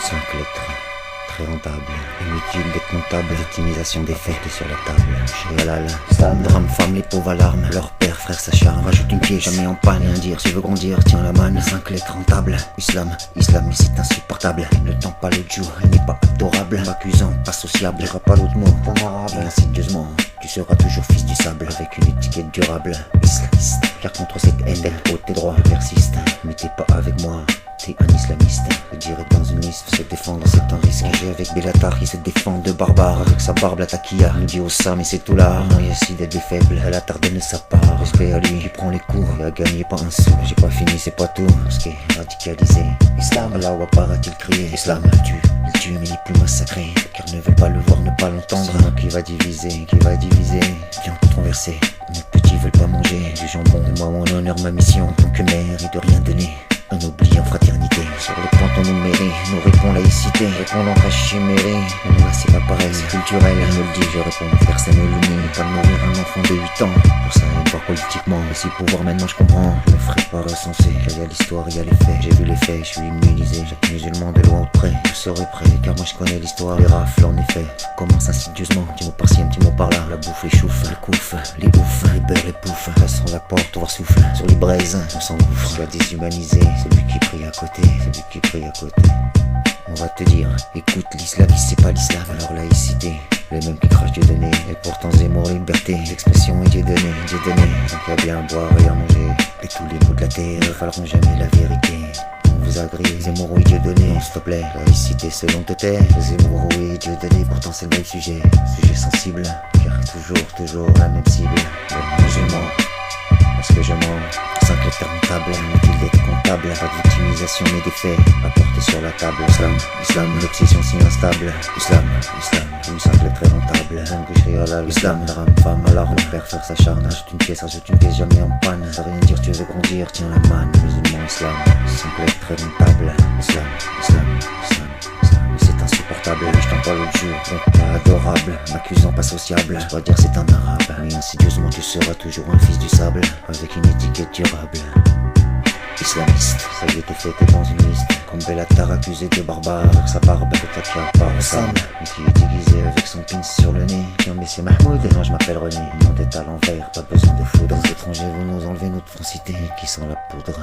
5 lettres, très rentable. Inutile d'être comptable, victimisation des faits sur la table. Chez Halal, Sam, drame, femme, les pauvres alarmes. Leur père, frère s'acharne, rajoute une pièce, jamais en panne. Rien dire, tu veux grandir, tiens la manne. 5 lettres rentables. Islam, c'est insupportable. Ne tente pas l'autre jour, il n'est pas adorable. Accusant, pas sociable, dira pas l'autre mot. En arabe, et insidieusement, tu seras toujours fils du sable. Avec une étiquette durable, islamiste. Car contre cette haine, haute tes droits persistent. Mais t'es pas avec moi. T'es un islamiste, direct dans une liste, se défendre c'est un risque. J'ai avec Bellatar qui se défend de barbare. Avec sa barbe la taquilla, nous dit au Sam et c'est tout là. Non Yacine est des faibles, elle a tardé de sa part. Respect à lui qui prend les coups, il a gagné pas un sou. J'ai pas fini, c'est pas tout, ce qui est radicalisé. Islam, Allah Akbar a-t-il crié. Islam il tue mais il est plus massacré. Car ne veut pas le voir, ne pas l'entendre. C'est un qui va diviser, Viens controverser, mes petits veulent pas manger du jambon. Moi mon honneur, ma mission, tant que mère et de rien donner. Un oubli en fraternité. Sur le point on nous mérite, nous répond laïcité. Répondant à chiméré, non là c'est pas pareil, c'est culturel. Elle me le dit, je réponds, personne ne le nie. Pas de mourir un enfant de 8 ans. Pour ça, il voir politiquement. Mais si pouvoir maintenant je comprends, je me ferai pas recenser. Il y a l'histoire, il y a les faits. J'ai vu les faits, je suis immunisé. Chaque musulman de loin ou de près, je serai prêt. Car moi je connais l'histoire, les rafles en effet. Commence insidieusement, petit mot par-ci, un petit mot par-là. La bouffe, les choufs, le couf, les bouffes, les beurres, les poufs. Reste sur la porte, voir souffle. Sur les braises, on s'engouffre. Soit déshumanisé. Celui qui prie à côté, on va te dire, écoute l'islamiste c'est pas l'islam. Alors laïcité, les mêmes qui crachent Dieu donné. Et pourtant Zemmour liberté, l'expression est Dieu donné. Donc il y a bien à boire et à manger. Et tous les mots de la terre ne valeront jamais la vérité. On vous a grillé, Zemmour oui Dieu donné. Non s'il te plaît, laïcité selon te taire. Zemmour oui Dieu donné, pourtant c'est le même sujet sensible. Car toujours la même cible. Le musulman, parce que je mens. 5 lettres rentables, inutile d'être comptable. Pas de victimisation mais des faits apportés sur la table. Islam, l'obsession si instable. Islam, une 5 lettres très rentable. Un boucherie halal. Islam, drame, femme, alarme. Frère s'acharne, ajoute une pièce, jamais en panne. Ça veut rien dire, tu veux grandir, tiens la manne. Musulman, Islam, 5 lettres très rentable. Islam, c'est insupportable. Je t'en parle l'autre jour, donc pas adorable. M'accusant pas sociable, je dois dire c'est un arabe. Mais insidieusement tu seras toujours un fils du sable. Avec une étiquette durable. Islamiste, ça y est t'es fait, t'es dans une liste. Comme Bellatar accusé de barbare. Avec sa barbe, avec ta part Sam, mais qui est déguisé avec son pins sur le nez. Non mais c'est Mahmoud, non je m'appelle René. Le monde est à l'envers, pas besoin de foudre. Les étrangers vont nous enlever notre francité. Qui sent la poudre.